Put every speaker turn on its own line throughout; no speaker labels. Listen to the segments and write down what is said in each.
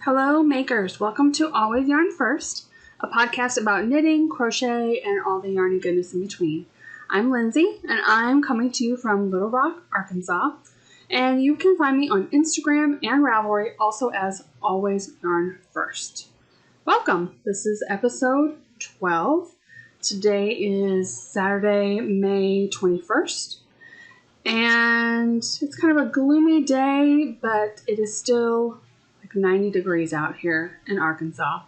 Hello makers, welcome to Always Yarn First, a podcast about knitting, crochet, and all the yarny goodness in between. I'm Lindsay, and I'm coming to you from Little Rock, Arkansas, and you can find me on Instagram and Ravelry, also as AlwaysYarnFirst. Welcome, this is episode 12. Today is Saturday, May 21st, and it's kind of a gloomy day, but it is still 90 degrees out here in Arkansas.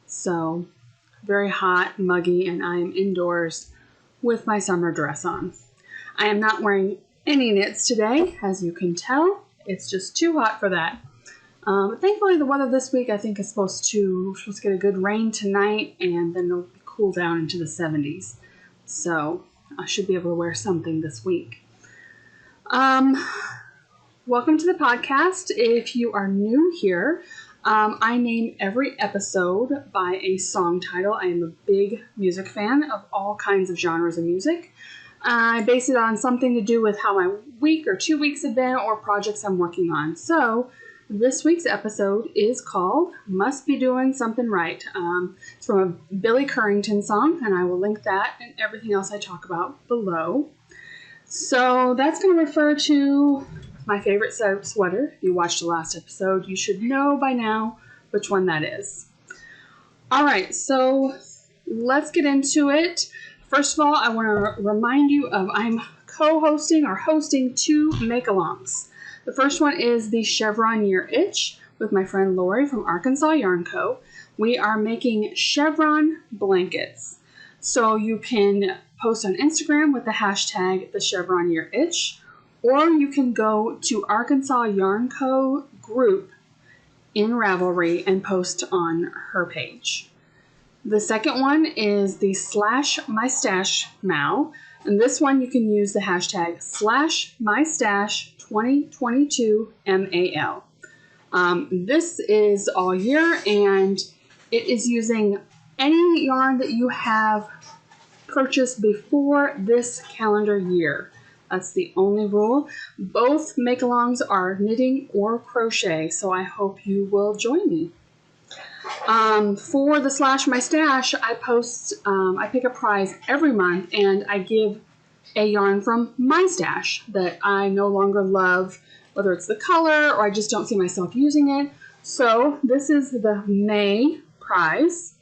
So very hot, muggy, and I am indoors with my summer dress on. I am not wearing any knits today, as you can tell. It's just too hot for that. But thankfully the weather this week I think is supposed to get a good rain tonight, and then it'll cool down into the 70s. So I should be able to wear something this week. Welcome to the podcast. If you are new here, I name every episode by a song title. I am a big music fan of all kinds of genres of music. I base it on something to do with how my week or 2 weeks have been or projects I'm working on. So this week's episode is called Must Be Doing Something Right. It's from a Billy Currington song, and I will link that and everything else I talk about below. So that's going to refer to my favorite sweater. If you watched the last episode, you should know by now which one that is. All right, so let's get into it. First of all, I want to remind you of I'm co-hosting or hosting 2 make-alongs. The first one is the Chevron Year Itch with my friend Lori from ArkansasYarnCo. We are making chevron blankets. So you can post on Instagram with the hashtag the Chevron Year Itch, or you can go to ArkansasYarnCo group in Ravelry and post on her page. The second one is the /mystash mal, and this one you can use the hashtag /mystash2022mal. This is all year, and it is using any yarn that you have purchased before this calendar year. That's the only rule. Both make-alongs are knitting or crochet, so I hope you will join me. For the /mystash, I pick a prize every month, and I give a yarn from my stash that I no longer love, whether it's the color or I just don't see myself using it. So this is the May prize.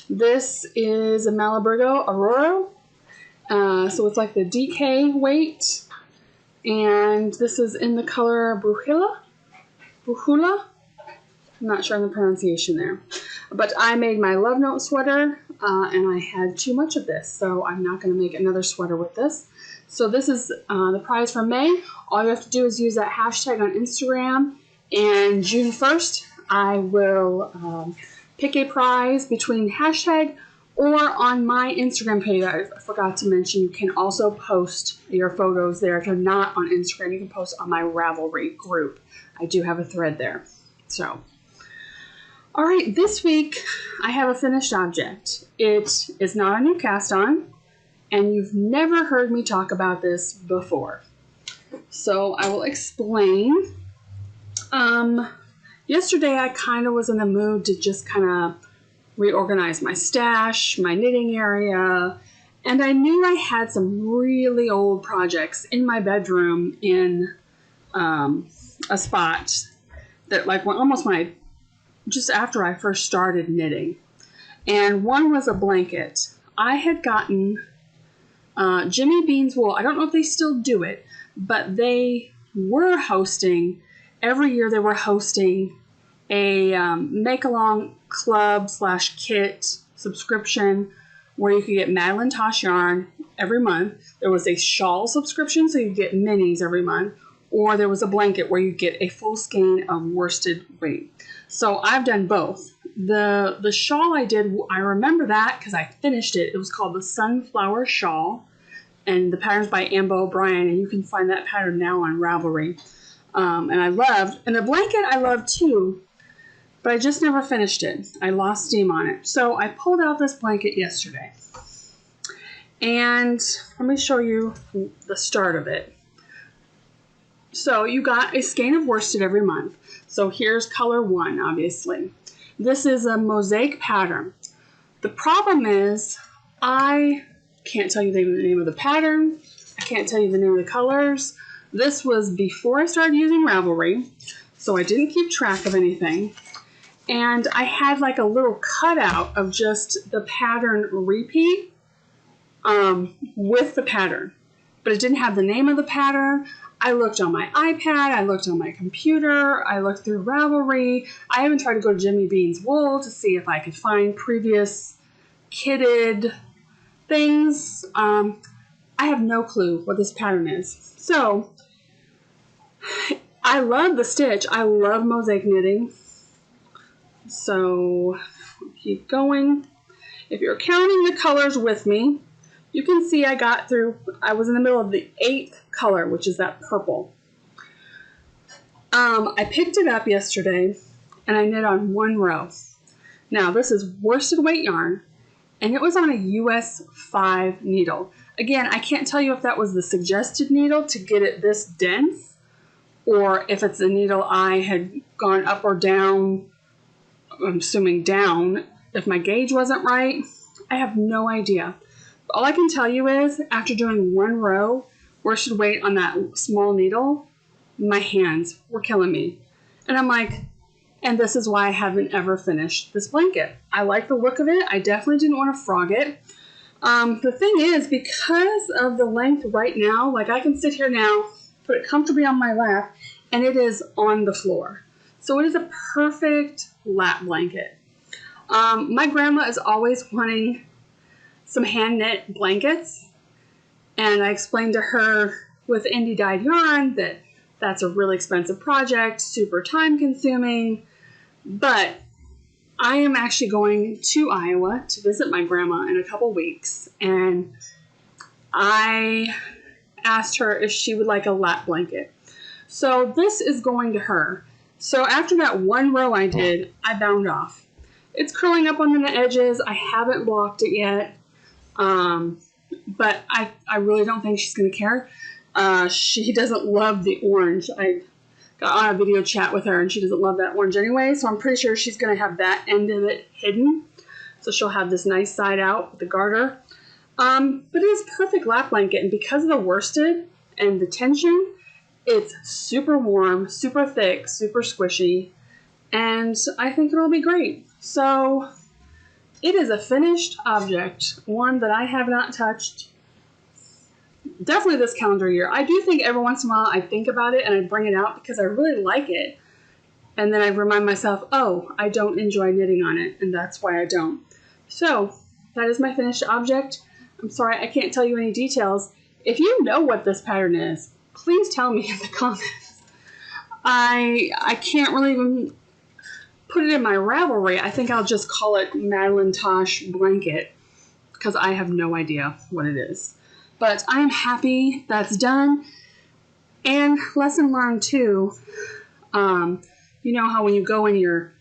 This is a Malabrigo Aurora. So it's like the DK weight, and this is in the color Brujula. I'm not sure on the pronunciation there, but I made my Love Note sweater, and I had too much of this, so I'm not going to make another sweater with this. So this is the prize for May. All you have to do is use that hashtag on Instagram, and June 1st I will pick a prize between hashtag or on my Instagram page. I forgot to mention, you can also post your photos there. If you're not on Instagram, you can post on my Ravelry group. I do have a thread there. So, all right, this week I have a finished object. It is not a new cast on, and you've never heard me talk about this before. So I will explain. Yesterday I kind of was in the mood to just kind of reorganize my stash, my knitting area, and I knew I had some really old projects in my bedroom in a spot that just after I first started knitting. And one was a blanket. I had gotten Jimmy Bean's Wool. I don't know if they still do it, but they were hosting, every year they were hosting a make-along club / kit subscription where you could get Madeline Tosh yarn every month. There was a shawl subscription, so you get minis every month, or there was a blanket where you get a full skein of worsted weight. So I've done both. The shawl I did, I remember that because I finished it. It was called the Sunflower Shawl, and the pattern's by Amber O'Brien, and you can find that pattern now on Ravelry. And I loved, and the blanket I loved too, but I just never finished it. I lost steam on it. So I pulled out this blanket yesterday. And let me show you the start of it. So you got a skein of worsted every month. So here's color 1, obviously. This is a mosaic pattern. The problem is I can't tell you the name of the pattern. I can't tell you the name of the colors. This was before I started using Ravelry, so I didn't keep track of anything. And I had like a little cutout of just the pattern repeat with the pattern, but it didn't have the name of the pattern. I looked on my iPad, I looked on my computer, I looked through Ravelry. I even tried to go to Jimmy Bean's Wool to see if I could find previous kitted things. I have no clue what this pattern is. So, I love the stitch. I love mosaic knitting. So, keep going. If you're counting the colors with me, you can see I was in the middle of the 8th color, which is that purple. I picked it up yesterday, and I knit on 1 row. Now, this is worsted weight yarn, and it was on a US 5 needle. Again, I can't tell you if that was the suggested needle to get it this dense, or if it's a needle I had gone up or down, I'm assuming down, if my gauge wasn't right. I have no idea. All I can tell you is, after doing 1 row worsted weight on that small needle, my hands were killing me. And I'm like, and this is why I haven't ever finished this blanket. I like the look of it. I definitely didn't want to frog it. The thing is, because of the length right now, like I can sit here now, put it comfortably on my lap, and it is on the floor. So it is a perfect lap blanket. My grandma is always wanting some hand knit blankets, and I explained to her with indie dyed yarn that that's a really expensive project, super time consuming, but I am actually going to Iowa to visit my grandma in a couple weeks, and I asked her if she would like a lap blanket. So this is going to her. So after that 1 row I did, I bound off. It's curling up on the edges. I haven't blocked it yet. But I really don't think she's going to care. She doesn't love the orange. I got on a video chat with her, and she doesn't love that orange anyway, so I'm pretty sure she's going to have that end of it hidden. So she'll have this nice side out with the garter. But it is a perfect lap blanket, and because of the worsted and the tension, it's super warm, super thick, super squishy, and I think it'll be great. So it is a finished object, one that I have not touched definitely this calendar year. I do think every once in a while I think about it and I bring it out because I really like it. And then I remind myself, oh, I don't enjoy knitting on it, and that's why I don't. So that is my finished object. I'm sorry, I can't tell you any details. If you know what this pattern is, please tell me in the comments. I can't really even put it in my Ravelry. I think I'll just call it Madeline Tosh Blanket because I have no idea what it is. But I'm happy that's done. And lesson learned too, you know how when you go in your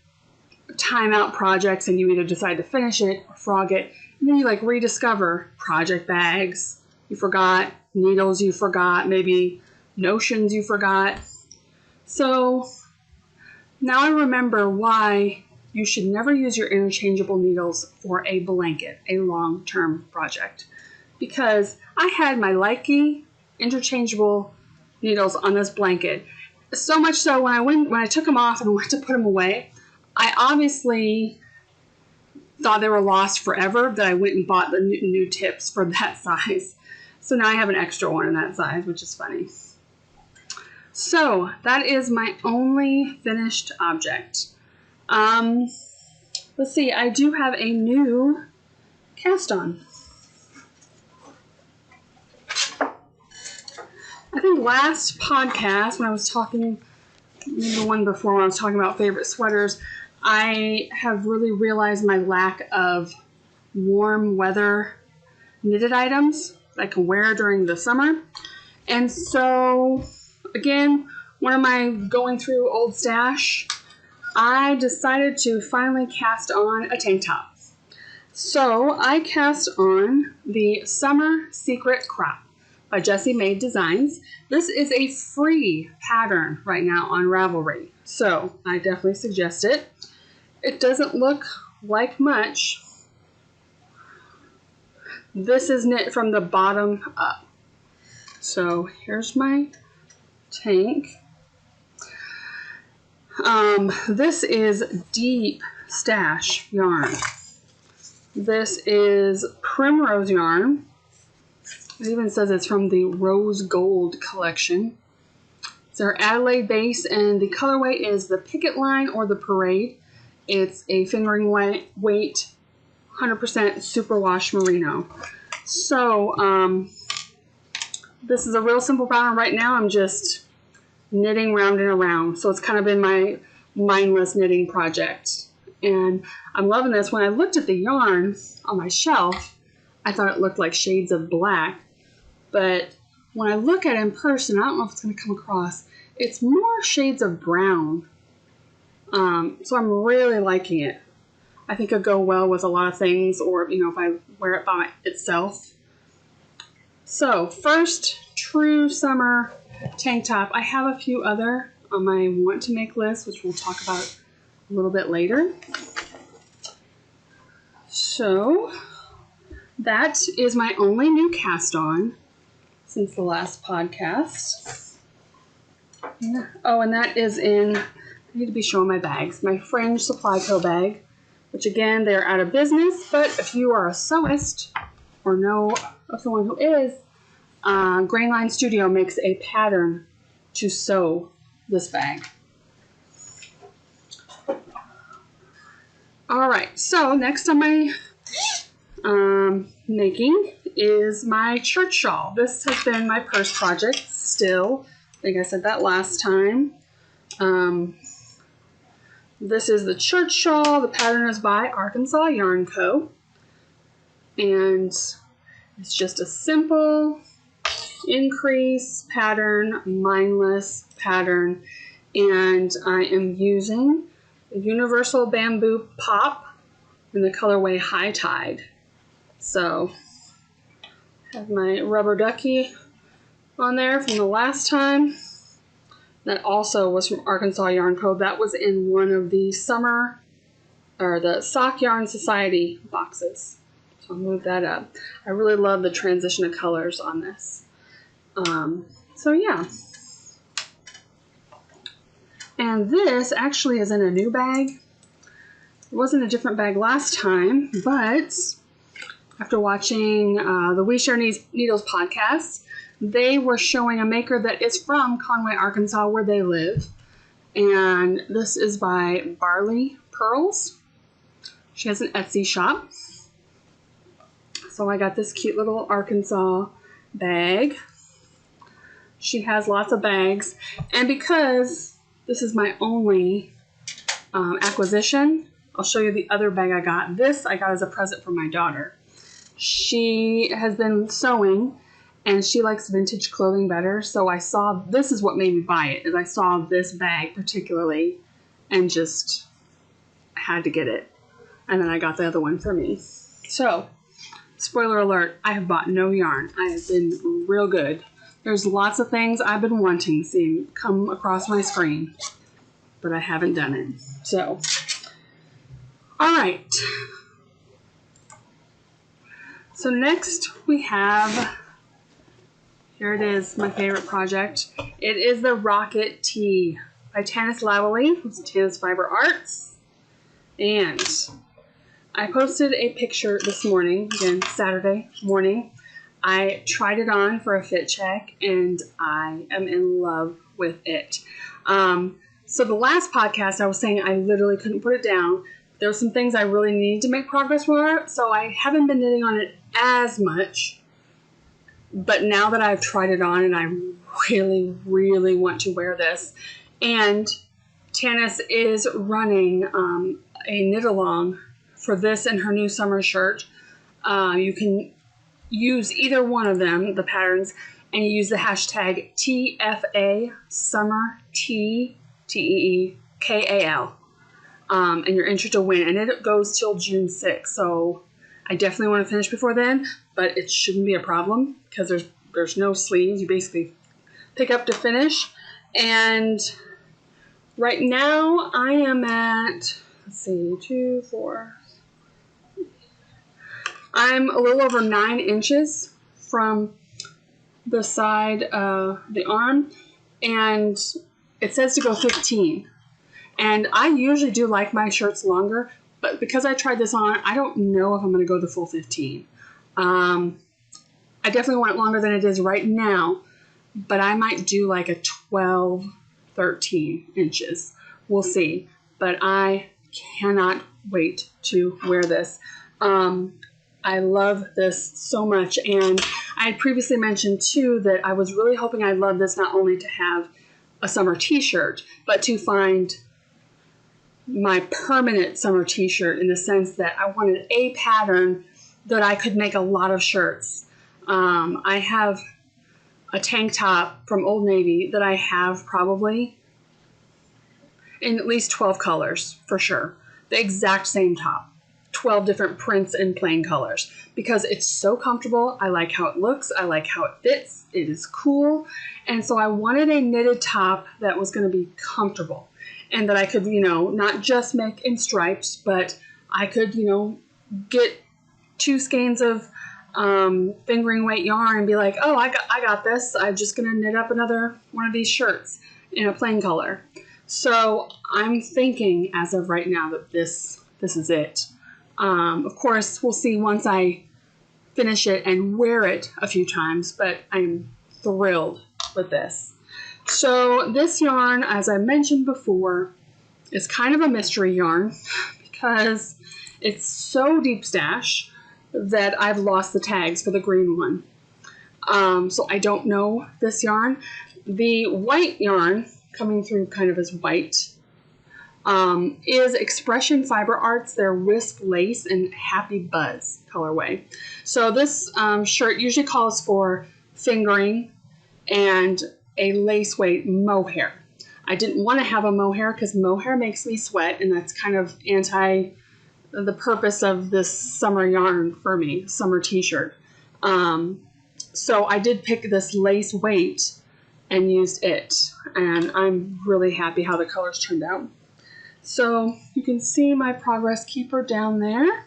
timeout projects and you either decide to finish it or frog it, and then you like rediscover project bags you forgot, needles you forgot, maybe notions you forgot. So now I remember why you should never use your interchangeable needles for a blanket, a long-term project. Because I had my Likey interchangeable needles on this blanket. So much so when I took them off and went to put them away, I obviously thought they were lost forever, that I went and bought the new tips for that size. So now I have an extra one in that size, which is funny. So that is my only finished object. Let's see, I do have a new cast on. I think last podcast, when I was talking, the one before when I was talking about favorite sweaters, I have really realized my lack of warm weather knitted items that I can wear during the summer. And so, again, when am I going through old stash? I decided to finally cast on a tank top. So I cast on the Summer Secret Crop. by Jessie Maed Designs. This is a free pattern right now on Ravelry, so I definitely suggest it. It doesn't look like much. This is knit from the bottom up. So here's my tank. This is deep stash yarn. This is Primrose yarn. It even says it's from the Rose Gold collection. It's our Adelaide base, and the colorway is the Picket line or the Parade. It's a fingering weight, 100% superwash merino. So this is a real simple pattern. Right now I'm just knitting round and around. So it's kind of been my mindless knitting project. And I'm loving this. When I looked at the yarn on my shelf, I thought it looked like shades of black. But when I look at it in person, I don't know if it's going to come across, it's more shades of brown. So I'm really liking it. I think it'll go well with a lot of things, or, you know, if I wear it by itself. So first true summer tank top. I have a few other on my want to make list, which we'll talk about a little bit later. So that is my only new cast on since the last podcast. Oh, and that is in, I need to be showing my bags, my Fringe Supply Co. bag, which again, they're out of business, but if you are a sewist or know of someone who is, Grain Line Studio makes a pattern to sew this bag. All right, so next on my making is my church shawl. This has been my purse project still. I think I said that last time. This is the church shawl. The pattern is by ArkansasYarnCo. And it's just a simple increase pattern, mindless pattern. And I am using a universal bamboo pop in the colorway High Tide. So I have my rubber ducky on there from the last time. That also was from ArkansasYarnCo. That was in one of the summer, or the Sock Yarn Society boxes. So I'll move that up. I really love the transition of colors on this. So yeah. And this actually is in a new bag. It wasn't a different bag last time, but after watching the We Share Needles podcast, they were showing a maker that is from Conway, Arkansas, where they live. And this is by Barley Pearls. She has an Etsy shop. So I got this cute little Arkansas bag. She has lots of bags. And because this is my only acquisition, I'll show you the other bag I got. This I got as a present from my daughter. She has been sewing, and she likes vintage clothing better. So I saw, this is what made me buy it, is I saw this bag particularly and just had to get it. And then I got the other one for me. So, spoiler alert, I have bought no yarn. I have been real good. There's lots of things I've been wanting to see come across my screen, but I haven't done it. So, all right. So next we have, here it is, my favorite project. It is the Rocket Tee by Tanis Lavallee from Tanis Fiber Arts. And I posted a picture this morning, again, Saturday morning. I tried it on for a fit check, and I am in love with it. So the last podcast, I was saying I literally couldn't put it down. There were some things I really needed to make progress for, so I haven't been knitting on it as much. But now that I've tried it on, and I really, really want to wear this, and Tanis is running a knit-along for this and her new summer shirt. You can use either one of them, the patterns, and you use the hashtag TFA Summer TEEKAL. And you're entered to win, and it goes till June 6th. So I definitely want to finish before then, but it shouldn't be a problem because there's there's no sleeves. You basically pick up to finish. And right now I am at, let's see, 2, 4. I'm a little over 9 inches from the side of the arm, and it says to go 15. And I usually do like my shirts longer, but because I tried this on, I don't know if I'm going to go the full 15. I definitely want it longer than it is right now, but I might do like a 12, 13 inches. We'll see. But I cannot wait to wear this. I love this so much, and I had previously mentioned too that I was really hoping I'd love this not only to have a summer t-shirt, but to find my permanent summer t-shirt, in the sense that I wanted a pattern that I could make a lot of shirts. I have a tank top from Old Navy that I have probably in at least 12 colors for sure. The exact same top. 12 different prints and plain colors, because it's so comfortable. I like how it looks. I like how it fits. It is cool. And so I wanted a knitted top that was going to be comfortable and that I could, you know, not just make in stripes, but I could, you know, get 2 skeins of fingering weight yarn and be like, oh, I got this. I'm just going to knit up another one of these shirts in a plain color. So I'm thinking as of right now that this is it. Of course, we'll see once I finish it and wear it a few times, but I'm thrilled with this. So this yarn, as I mentioned before, is kind of a mystery yarn because it's so deep stash that I've lost the tags for the green one. So I don't know this yarn. The white yarn, coming through kind of as white, is Expression Fiber Arts, their Wisp Lace and Happy Buzz colorway. So this shirt usually calls for fingering and a lace weight mohair. I didn't want to have a mohair because mohair makes me sweat, and that's kind of anti the purpose of this summer yarn for me, summer t-shirt. So I did pick this lace weight and used it, and I'm really happy how the colors turned out. So you can see my progress keeper down there.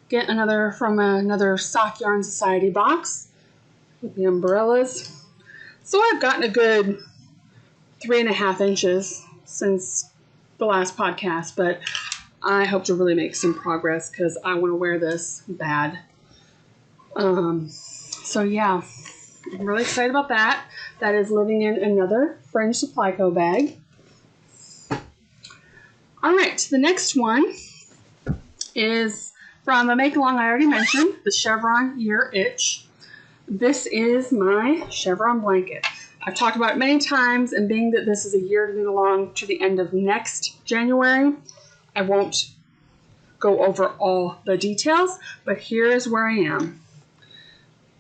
Get another from another Sock Yarn Society box with the umbrellas. So I've gotten a good 3.5 inches since the last podcast, but I hope to really make some progress because I want to wear this bad. So yeah, I'm really excited about that. That is living in another Fringe Supply Co. bag. All right, the next one is from a make-along I already mentioned, the Chevron Year Itch. This is my Chevron blanket. I've talked about it many times, and being that this is a year to knit along to the end of next January, I won't go over all the details, but here's where I am.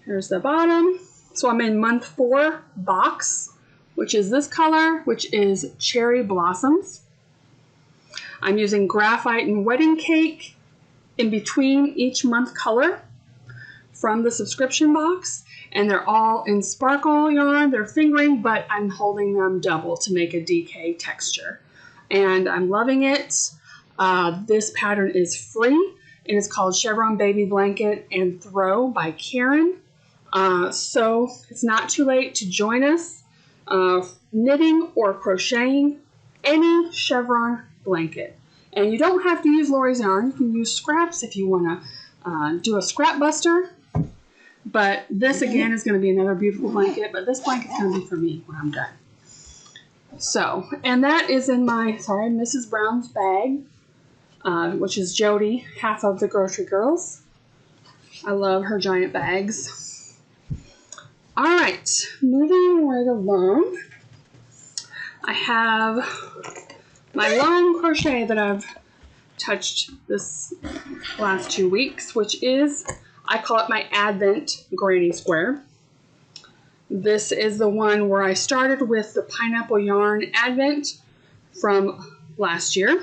Here's the bottom. So I'm in month 4 box, which is this color, which is Cherry Blossoms. I'm using Graphite and Wedding Cake in between each month color from the subscription box, and they're all in sparkle yarn. They're fingering, but I'm holding them double to make a DK texture, and I'm loving it. This pattern is free, and it's called Chevron Baby Blanket and Throw by Karin. So it's not too late to join us knitting or crocheting any Chevron blanket. And you don't have to use Lori's yarn. You can use scraps if you want to do a scrap buster. But this again is going to be another beautiful blanket, but this blanket's going to be for me when I'm done. So, and that is in my, Mrs. Brown's bag, which is Jody, half of the Grocery Girls. I love her giant bags. All right, moving right along. I have my long crochet that I've touched this last 2 weeks, which is, I call it my Advent Granny Square. This is the one where I started with the pineapple yarn Advent from last year,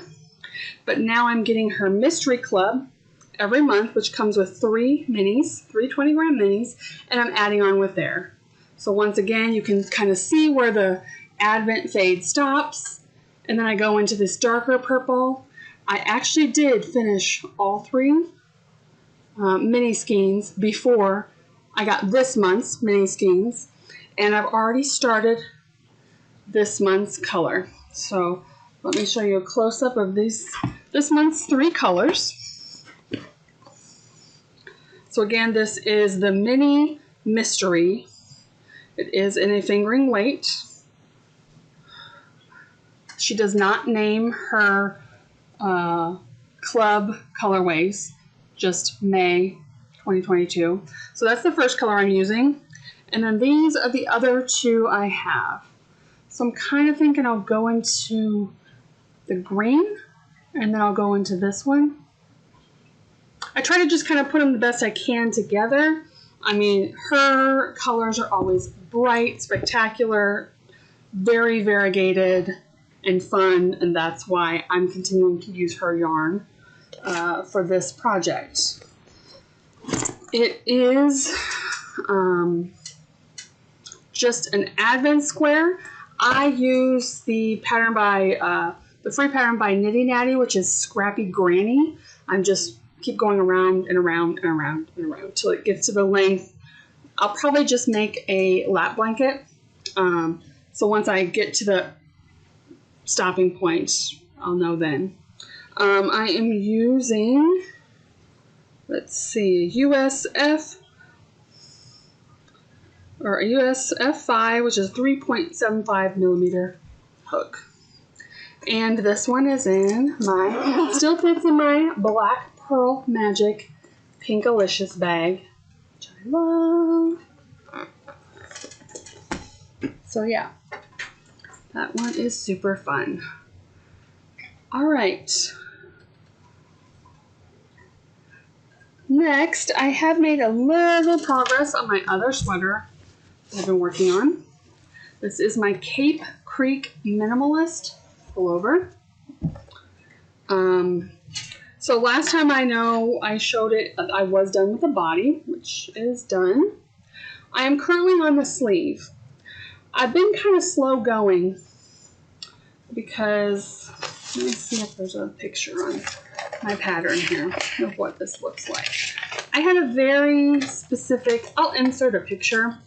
but now I'm getting her Mystery Club every month, which comes with 3 minis, 3 20-gram minis, and I'm adding on with there. So once again, you can kind of see where the Advent fade stops. And then I go into this darker purple. I actually did finish all 3 mini skeins before I got this month's mini skeins. And I've already started this month's color. So let me show you a close-up of this month's 3 colors. So again, this is the Mini Mystery. It is in a fingering weight. She does not name her club colorways, just May 2022. So that's the first color I'm using. And then these are the other 2 I have. So I'm kind of thinking I'll go into the green, and then I'll go into this one. I try to just kind of put them the best I can together. I mean, her colors are always bright, spectacular, very variegated, and fun, and that's why I'm continuing to use her yarn for this project. It is just an Advent square. I use the pattern by the free pattern by Nitty Natty, which is Scrappy Granny. I'm just keep going around and around and around and around till it gets to the length. I'll probably just make a lap blanket. So once I get to the stopping point, I'll know then. I am using, let's see, USF or a USF5, which is 3.75 millimeter hook. And this one is in my, still fits in my Black Pearl Magic Pinkalicious bag, which I love. So yeah, that one is super fun. All right. Next, I have made a little progress on my other sweater I've been working on. This is my Cape Creek Minimalist Pullover. So last time I know I showed it, I was done with the body, which is done. I am currently on the sleeve. I've been kind of slow going because, let me see if there's a picture on my pattern here of what this looks like. I had a very specific, I'll insert a picture.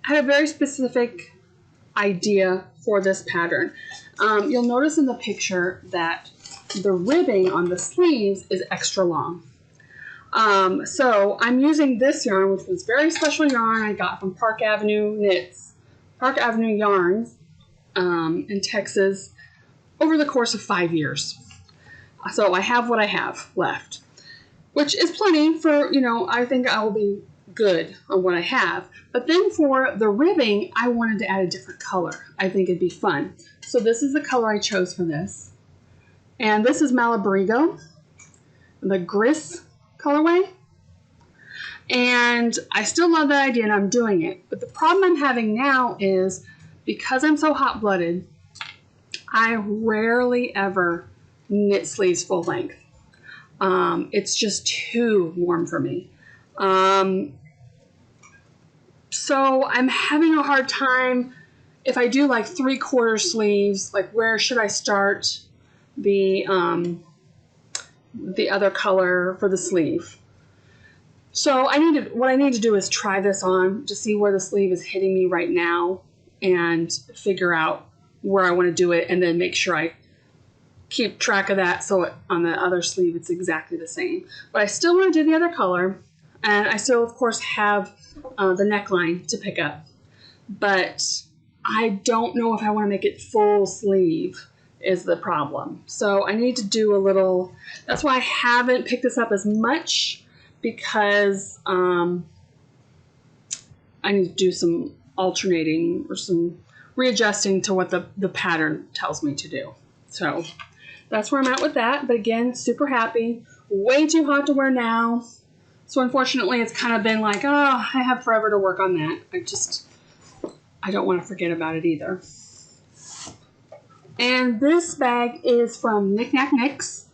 I had a very specific idea for this pattern. You'll notice in the picture that the ribbing on the sleeves is extra long. So I'm using this yarn, which was very special yarn I got from Park Avenue Yarns in Texas over the course of 5 years. So I have what I have left, which is plenty for, I think I will be good on what I have. But then for the ribbing, I wanted to add a different color. I think it'd be fun. So this is the color I chose for this. And this is Malabrigo, the Gris colorway. And I still love that idea and I'm doing it. But the problem I'm having now is because I'm so hot-blooded, I rarely ever knit sleeves full length. It's just too warm for me. So I'm having a hard time if I do like 3/4 sleeves, like where should I start the other color for the sleeve. So what I need to do is try this on to see where the sleeve is hitting me right now and figure out where I want to do it and then make sure I keep track of that so on the other sleeve it's exactly the same. But I still want to do the other color and I still of course have the neckline to pick up. But I don't know if I want to make it full sleeve is the problem. So I need to do a little, that's why I haven't picked this up as much because I need to do some alternating or some readjusting to what the pattern tells me to do. So that's where I'm at with that. But again, super happy. Way too hot to wear now. So unfortunately, it's kind of been like, oh, I have forever to work on that. I don't want to forget about it either. And this bag is from Knickknack Knits.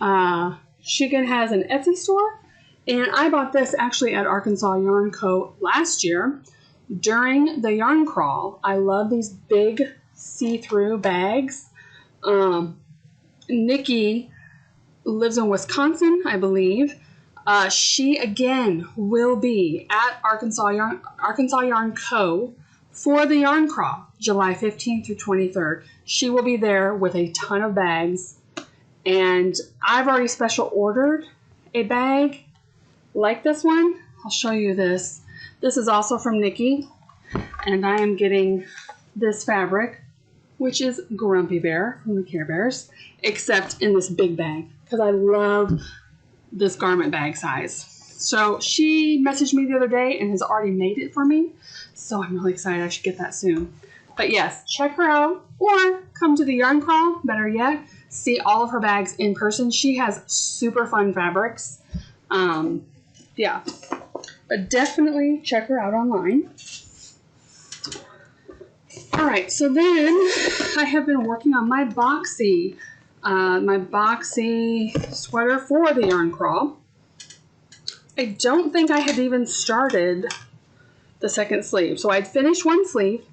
Shigan has an Etsy store. And I bought this actually at ArkansasYarnCo last year during the yarn crawl. I love these big see-through bags. Nikki lives in Wisconsin, I believe. She again will be at ArkansasYarnCo for the yarn crawl, July 15th through 23rd. She will be there with a ton of bags, and I've already special ordered a bag like this one. I'll show you this. This is also from Nikki, and I am getting this fabric, which is Grumpy Bear from the Care Bears, except in this big bag, because I love this garment bag size. So she messaged me the other day and has already made it for me, so I'm really excited. I should get that soon. But yes, check her out, or come to the yarn crawl, better yet, see all of her bags in person. She has super fun fabrics. Yeah, but definitely check her out online. All right, so then I have been working on my Boxy sweater for the yarn crawl. I don't think I had even started the second sleeve. So I'd finished one sleeve.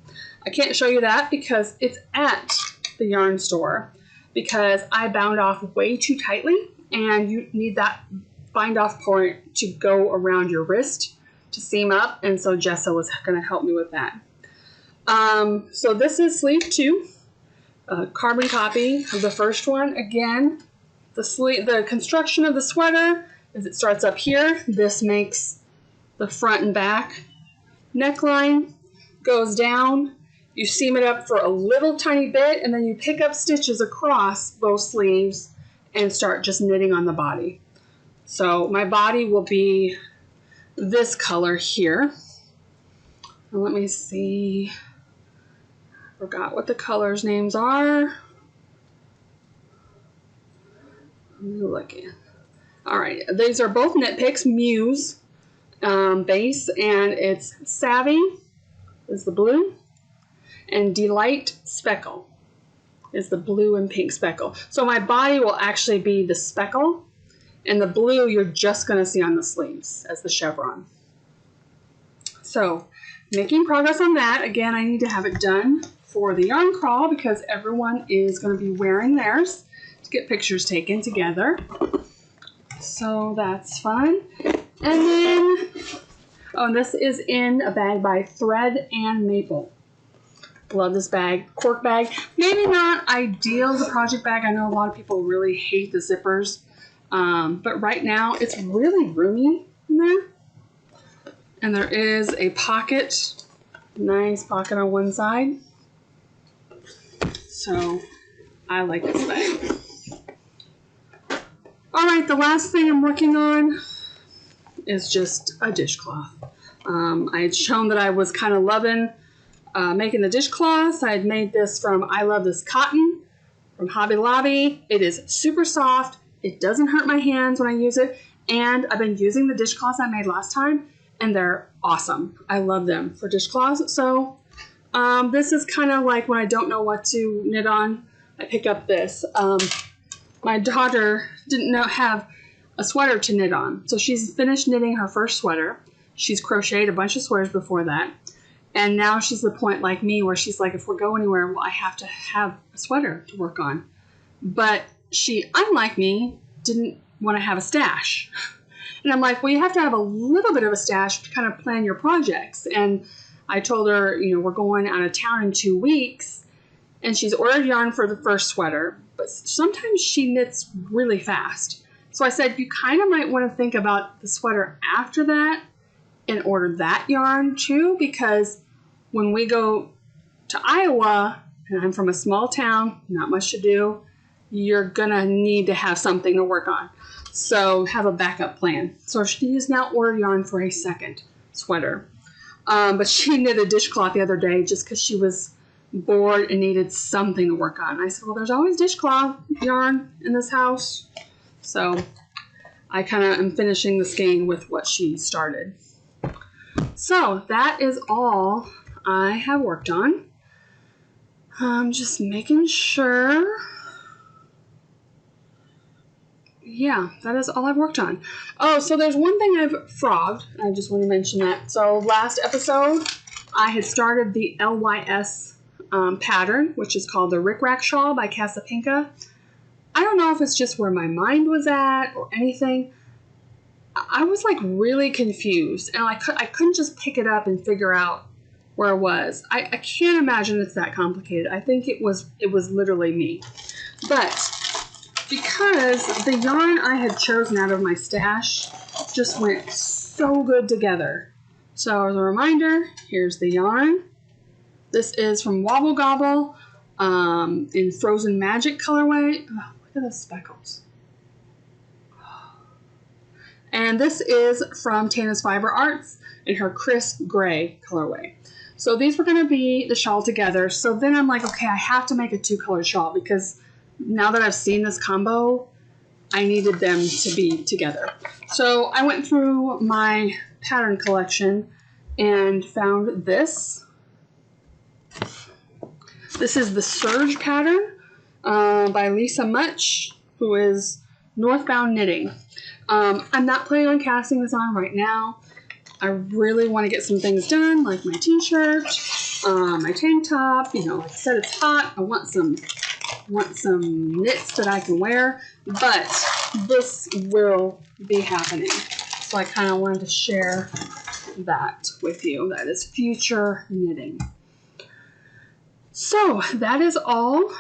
I can't show you that because it's at the yarn store, because I bound off way too tightly, and you need that bind off point to go around your wrist to seam up, and so Jessa was going to help me with that. So this is sleeve 2, carbon copy of the first one. Again, the construction of the sweater is it starts up here. This makes the front and back neckline, goes down, you seam it up for a little tiny bit, and then you pick up stitches across both sleeves and start just knitting on the body. So my body will be this color here. And let me see. Forgot what the colors names are. Looking. All right, these are both knit picks, Muse base, and it's Savvy is the blue, and Delight Speckle is the blue and pink speckle. So my body will actually be the speckle, and the blue you're just going to see on the sleeves as the chevron. So making progress on that. Again, I need to have it done for the yarn crawl because everyone is going to be wearing theirs to get pictures taken together. So that's fun. And then, oh, this is in a bag by Thread and Maple. Love this bag. Cork bag. Maybe not ideal as a project bag. I know a lot of people really hate the zippers. But right now it's really roomy in there. And there is a pocket. Nice pocket on one side. So I like this bag. All right, the last thing I'm working on is just a dishcloth. I had shown that I was kind of loving making the dishcloths. I had made this from I Love This Cotton from Hobby Lobby. It is super soft. It doesn't hurt my hands when I use it. And I've been using the dishcloths I made last time, and they're awesome. I love them for dishcloths. So this is kind of like when I don't know what to knit on, I pick up this. My daughter didn't have a sweater to knit on. So she's finished knitting her first sweater. She's crocheted a bunch of sweaters before that. And now she's the point like me where she's like, if we go anywhere, well, I have to have a sweater to work on. But she, unlike me, didn't want to have a stash. And I'm like, well, you have to have a little bit of a stash to kind of plan your projects. And I told her, you know, we're going out of town in 2 weeks. And she's ordered yarn for the first sweater. But sometimes she knits really fast. So I said, you kind of might want to think about the sweater after that and order that yarn too, because when we go to Iowa, and I'm from a small town, not much to do, you're going to need to have something to work on. So have a backup plan. So she has now ordered yarn for a second sweater. But she knit a dishcloth the other day just because she was bored and needed something to work on. I said, well, there's always dishcloth yarn in this house. So I kind of am finishing the skein with what she started. So that is all I have worked on. I'm just making sure. Yeah, that is all I've worked on. Oh, so there's one thing I've frogged. I just want to mention that. So last episode, I had started the LYS pattern, which is called the Rick Rack Shawl by Casapinka. I don't know if it's just where my mind was at or anything. I was like really confused, and I couldn't just pick it up and figure out where it was. I can't imagine it's that complicated. I think it was literally me. But because the yarn I had chosen out of my stash just went so good together. So as a reminder, here's the yarn. This is from Wobble Gobble in Frozen Magic colorway. Oh, look at those speckles. And this is from Tanis Fiber Arts in her crisp gray colorway. So these were going to be the shawl together. So then I'm like, okay, I have to make a 2-colored shawl because now that I've seen this combo, I needed them to be together. So I went through my pattern collection and found this. This is the Surge pattern by Lisa Much, who is Northbound Knitting. I'm not planning on casting this on right now. I really want to get some things done, like my t-shirt, my tank top. You know, like I said, it's hot. I want some knits that I can wear, but this will be happening. So I kind of wanted to share that with you. That is future knitting. So that is all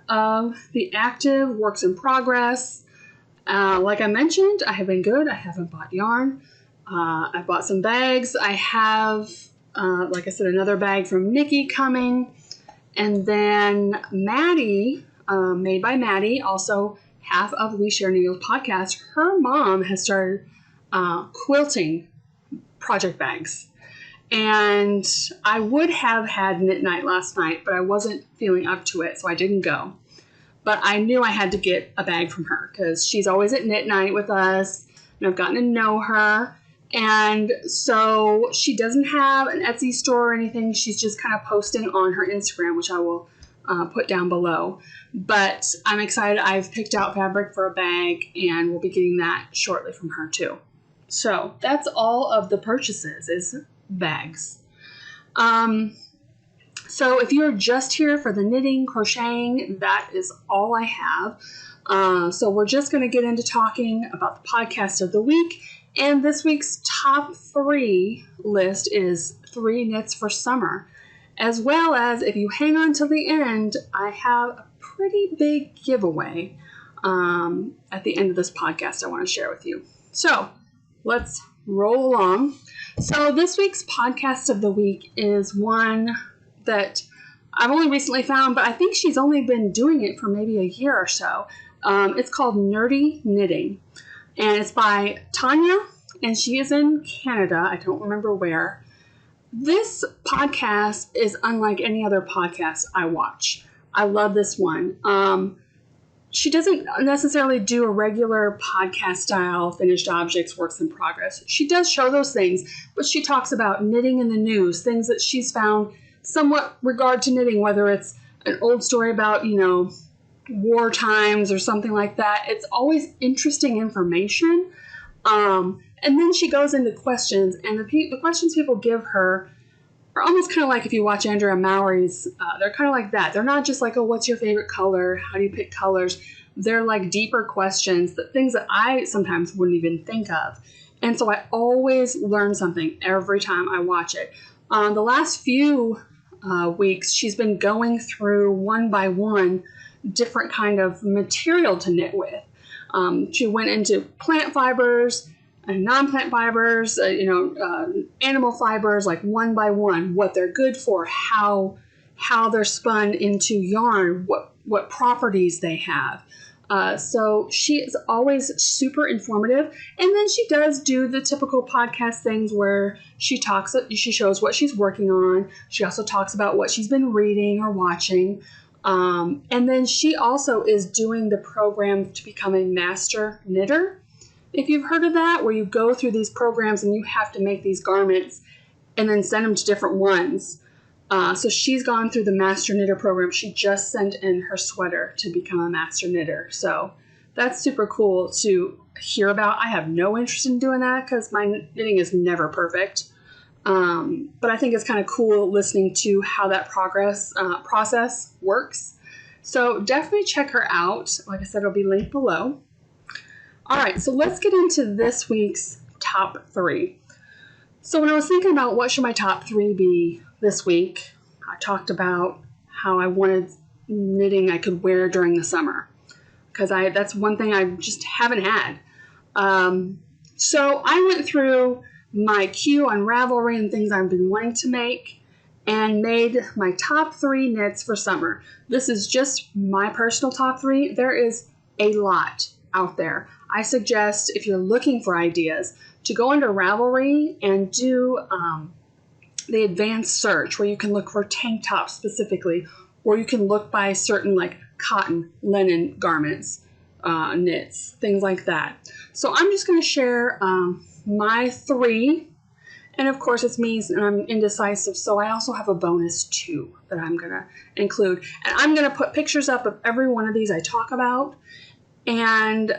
of the active works in progress. Like I mentioned, I have been good. I haven't bought yarn. I bought some bags. I have, like I said, another bag from Nikki coming. And then Maddie, Made by Maddie, also half of We Share Needles podcast, her mom has started quilting project bags. And I would have had knit night last night, but I wasn't feeling up to it, so I didn't go. But I knew I had to get a bag from her because she's always at knit night with us, and I've gotten to know her. And so she doesn't have an Etsy store or anything. She's just kind of posting on her Instagram, which I will put down below. But I'm excited. I've picked out fabric for a bag, and we'll be getting that shortly from her too. So that's all of the purchases, is bags. So if you're just here for the knitting, crocheting, that is all I have. So we're just going to get into talking about the podcast of the week. And this week's top 3 list is 3 knits for summer. As well as, if you hang on till the end, I have a pretty big giveaway at the end of this podcast I want to share with you. So let's roll along. So this week's podcast of the week is one that I've only recently found, but I think she's only been doing it for maybe a year or so. It's called Nerdy Knitting, and it's by Tanya, and she is in Canada. I don't remember where. This podcast is unlike any other podcast I watch. I love this one. She doesn't necessarily do a regular podcast style, finished objects, works in progress. She does show those things, but she talks about knitting in the news, things that she's found somewhat regard to knitting, whether it's an old story about, war times or something like that. It's always interesting information. And then she goes into questions, and the questions people give her are almost kind of like if you watch Andrea Mowry's, they're kind of like that. They're not just like, oh, what's your favorite color? How do you pick colors? They're like deeper questions, things that I sometimes wouldn't even think of. And so I always learn something every time I watch it. The last few weeks, she's been going through one by one different kind of material to knit with. She went into plant fibers and non-plant fibers, animal fibers, like one by one, what they're good for, how they're spun into yarn, what properties they have. So she is always super informative. And then she does do the typical podcast things where she shows what she's working on. She also talks about what she's been reading or watching. And then she also is doing the program to become a master knitter. If you've heard of that, where you go through these programs and you have to make these garments and then send them to different ones. So she's gone through the master knitter program. She just sent in her sweater to become a master knitter. So that's super cool to hear about. I have no interest in doing that because my knitting is never perfect. But I think it's kind of cool listening to how that process works. So definitely check her out. Like I said, it'll be linked below. All right, so let's get into this week's top 3. So when I was thinking about what should my top 3 be this week, I talked about how I wanted knitting I could wear during the summer, because that's one thing I just haven't had. So I went through my queue on Ravelry and things I've been wanting to make and made my top 3 knits for summer. This is just my personal top 3. There is a lot out there. I suggest, if you're looking for ideas, to go into Ravelry and do the advanced search, where you can look for tank tops specifically, or you can look by certain like cotton, linen garments, knits, things like that. So I'm just going to share my 3. And of course it's me and I'm indecisive, so I also have a bonus too that I'm going to include. And I'm going to put pictures up of every one of these I talk about. And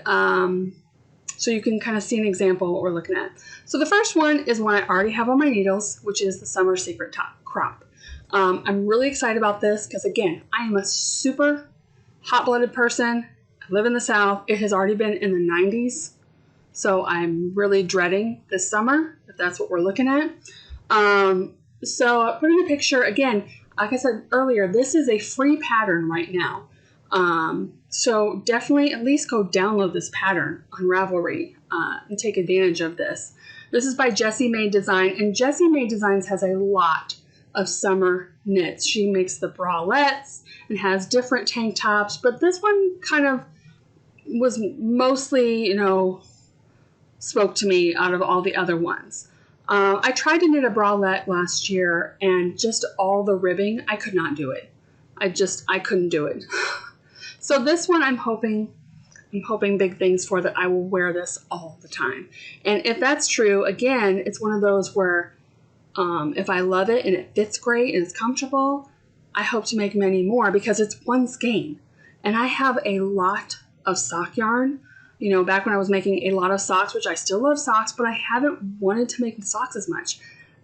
so you can kind of see an example of what we're looking at. So the first one is one I already have on my needles, which is the Summer Secret Top Crop. I'm really excited about this because, again, I am a super hot-blooded person. I live in the South. It has already been in the 90s. So I'm really dreading this summer, if that's what we're looking at. So I put in a picture. Again, like I said earlier, this is a free pattern right now. So definitely at least go download this pattern on Ravelry and take advantage of this. This is by Jessie Maed Design, and Jessie Maed Designs has a lot of summer knits. She makes the bralettes and has different tank tops, but this one kind of was mostly, you know, spoke to me out of all the other ones. I tried to knit a bralette last year, and just all the ribbing, I could not do it. I couldn't do it. So this one I'm hoping big things for, that I will wear this all the time. And if that's true, again, it's one of those where if I love it and it fits great and it's comfortable, I hope to make many more, because it's one skein. And I have a lot of sock yarn. You know, back when I was making a lot of socks, which I still love socks, but I haven't wanted to make socks as much.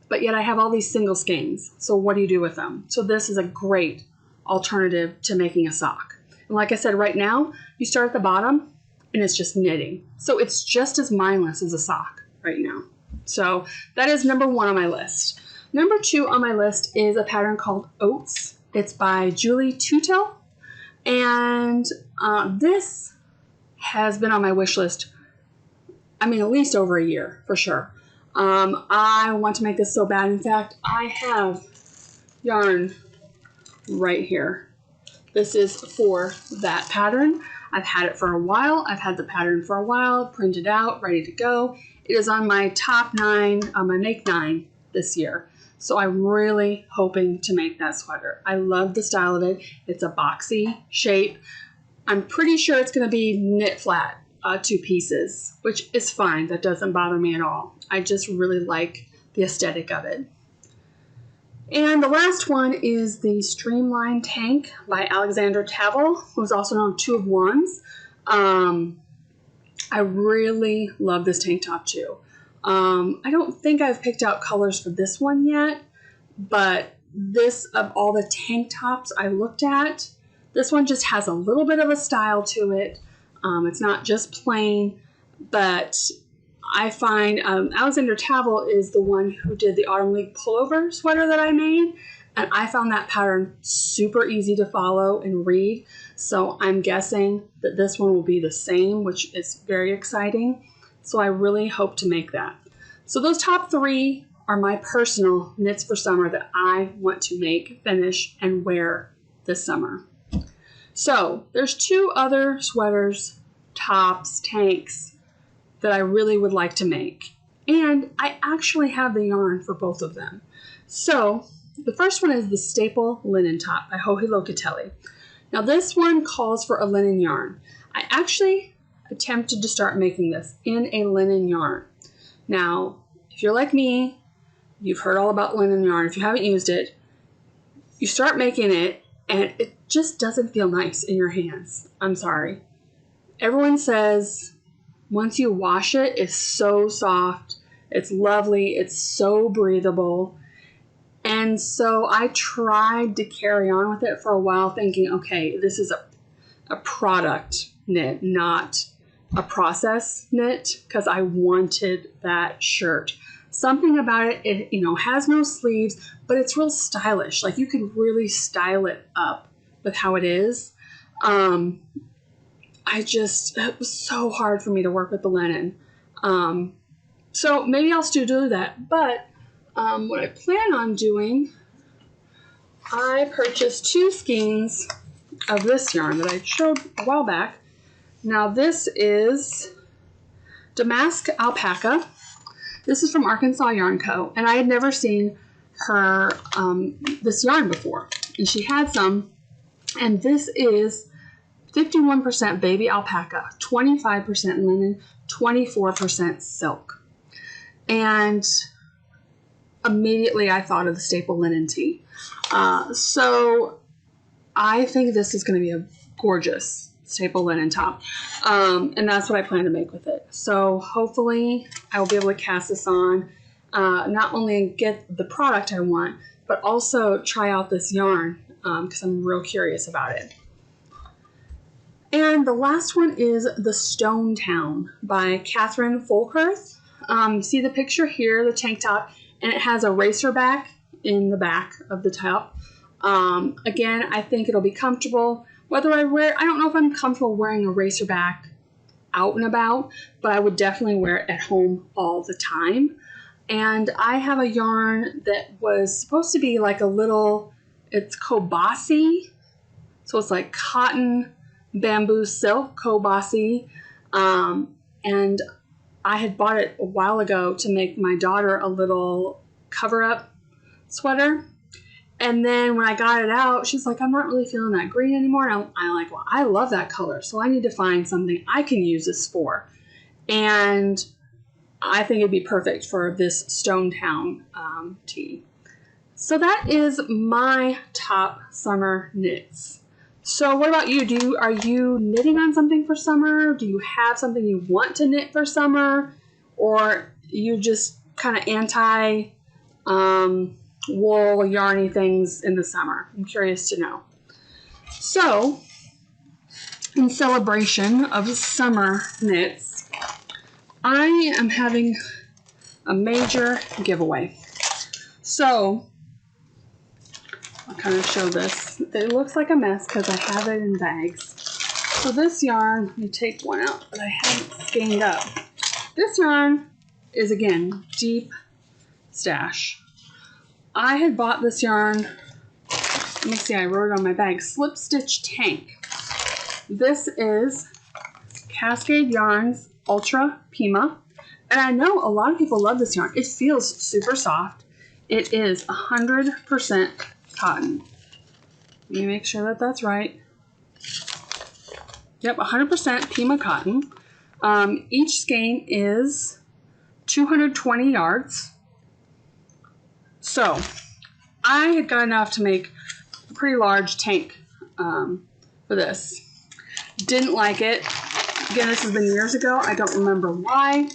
But yet I have all these single skeins. So what do you do with them? So this is a great alternative to making a sock. And like I said, right now, you start at the bottom and it's just knitting. So it's just as mindless as a sock right now. So that is number 1 on my list. Number 2 on my list is a pattern called Oats. It's by Julie Tutel. And this has been on my wish list, I mean, at least over a year, for sure. I want to make this so bad. In fact, I have yarn right here. This is for that pattern. I've had it for a while. I've had the pattern for a while, printed out, ready to go. It is on my top 9, my make 9 this year. So I'm really hoping to make that sweater. I love the style of it. It's a boxy shape. I'm pretty sure it's going to be knit flat, 2 pieces, which is fine. That doesn't bother me at all. I just really like the aesthetic of it. And the last one is the Streamline Tank by Alexandra Tavel, who's also known 2 of Wands. I really love this tank top too. I don't think I've picked out colors for this one yet, but this, of all the tank tops I looked at, this one just has a little bit of a style to it. It's not just plain, but I find Alexandra Tavel is the one who did the Autumn League pullover sweater that I made, and I found that pattern super easy to follow and read. So I'm guessing that this one will be the same, which is very exciting. So I really hope to make that. So those top 3 are my personal knits for summer that I want to make, finish, and wear this summer. So there's 2 other sweaters, tops, tanks that I really would like to make. And I actually have the yarn for both of them. So the first one is the Staple Linen Top by Joji Locatelli. Now this one calls for a linen yarn. I actually attempted to start making this in a linen yarn. Now, if you're like me, you've heard all about linen yarn. If you haven't used it, you start making it and it just doesn't feel nice in your hands. I'm sorry. Everyone says once you wash it, it's so soft. It's lovely. It's so breathable. And so I tried to carry on with it for a while thinking, okay, this is a product knit, not a process knit, because I wanted that shirt. Something about it, it, you know, has no sleeves, but it's real stylish. Like you can really style it up with how it is. It was so hard for me to work with the linen. So maybe I'll still do that. But what I plan on doing, I purchased 2 skeins of this yarn that I showed a while back. Now this is Damask Alpaca. This is from ArkansasYarnCo, and I had never seen her this yarn before. And she had some, and this is 51% baby alpaca, 25% linen, 24% silk. And immediately I thought of the staple linen tee. So I think this is going to be a gorgeous staple linen top. And that's what I plan to make with it. So hopefully I will be able to cast this on, not only get the product I want, but also try out this yarn because I'm real curious about it. And the last one is the Stone Town by Catherine Folkerth. See the picture here, the tank top, and it has a racer back in the back of the top. Again, I think it'll be comfortable. Whether I don't know if I'm comfortable wearing a racer back out and about, but I would definitely wear it at home all the time. And I have a yarn that was supposed to be like a little, it's Boxy. So it's like cotton, bamboo silk, Boxy. And I had bought it a while ago to make my daughter a little cover-up sweater. And then when I got it out, she's like, I'm not really feeling that green anymore. And I'm like, well, I love that color, so I need to find something I can use this for. And I think it'd be perfect for this Stone Town tee. So that is my top summer knits. So what about you? Are you knitting on something for summer? Do you have something you want to knit for summer? Or you just kind of anti wool, yarny things in the summer? I'm curious to know. So, in celebration of summer knits, I am having a major giveaway. So, I'll kind of show this. It looks like a mess because I have it in bags. So this yarn, let me take one out that I haven't skeined up. This yarn is, again, deep stash. I had bought this yarn, let me see, I wrote it on my bag, Slip Stitch Tank. This is Cascade Yarns Ultra Pima. And I know a lot of people love this yarn. It feels super soft. It is 100% cotton. Let me make sure that that's right. Yep, 100% Pima cotton. Each skein is 220 yards. So, I had got enough to make a pretty large tank for this. Didn't like it. Again, this has been years ago. I don't remember why.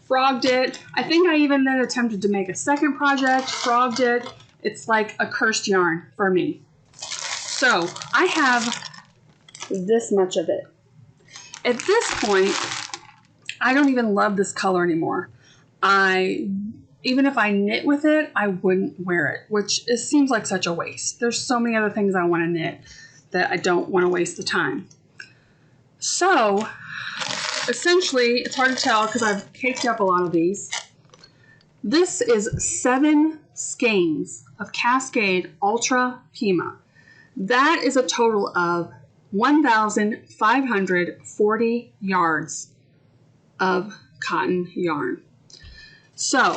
Frogged it. I think I even then attempted to make a second project. Frogged it. It's like a cursed yarn for me. So, I have this much of it. At this point, I don't even love this color anymore. Even if I knit with it, I wouldn't wear it, which seems like such a waste. There's so many other things I want to knit that I don't want to waste the time. So, essentially, it's hard to tell because I've caked up a lot of these. This is 7 skeins of Cascade Ultra Pima. That is a total of 1,540 yards of cotton yarn. So,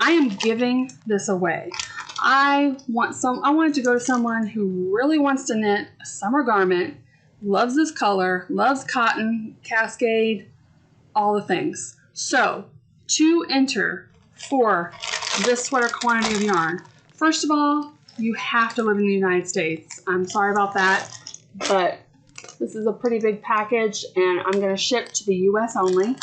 I am giving this away. I wanted to go to someone who really wants to knit a summer garment, loves this color, loves cotton, Cascade, all the things. So, to enter for this sweater quantity of yarn, first of all, you have to live in the United States. I'm sorry about that, but this is a pretty big package, and I'm going to ship to the U.S. only.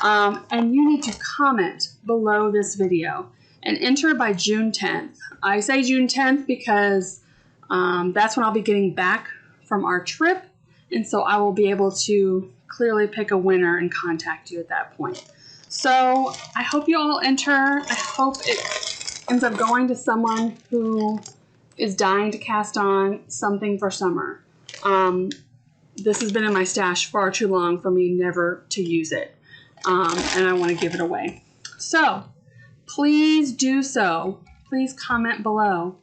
And you need to comment below this video and enter by June 10th. I say June 10th because that's when I'll be getting back from our trip, and so I will be able to clearly pick a winner and contact you at that point. So I hope you all enter. I hope it ends up going to someone who is dying to cast on something for summer. This has been in my stash far too long for me never to use it, and I want to give it away. So please do so. Please comment below.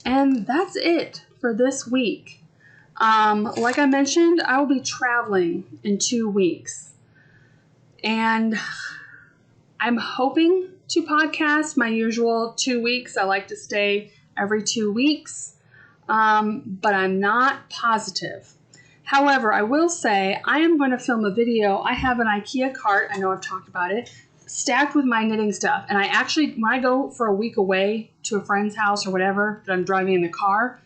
And that's it for this week. Like I mentioned, I will be traveling in 2 weeks. And I'm hoping to podcast my usual 2 weeks. I like to stay every 2 weeks, but I'm not positive. However, I will say I am going to film a video. I have an IKEA cart, I know I've talked about it, stacked with my knitting stuff. And I actually, when I go for a week away to a friend's house or whatever that I'm driving in the car,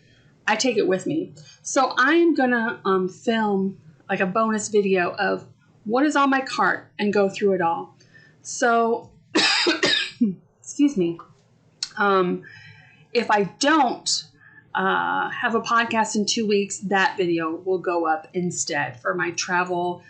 I take it with me. So I am going to film like a bonus video of what is on my cart and go through it all. So, excuse me. If I don't have a podcast in 2 weeks, that video will go up instead for my travel,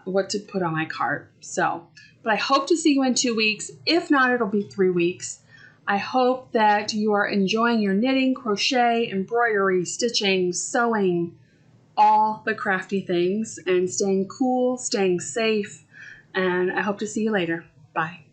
what to put on my cart. So, but I hope to see you in 2 weeks. If not, it'll be 3 weeks. I hope that you are enjoying your knitting, crochet, embroidery, stitching, sewing, all the crafty things, and staying cool, staying safe, and I hope to see you later. Bye.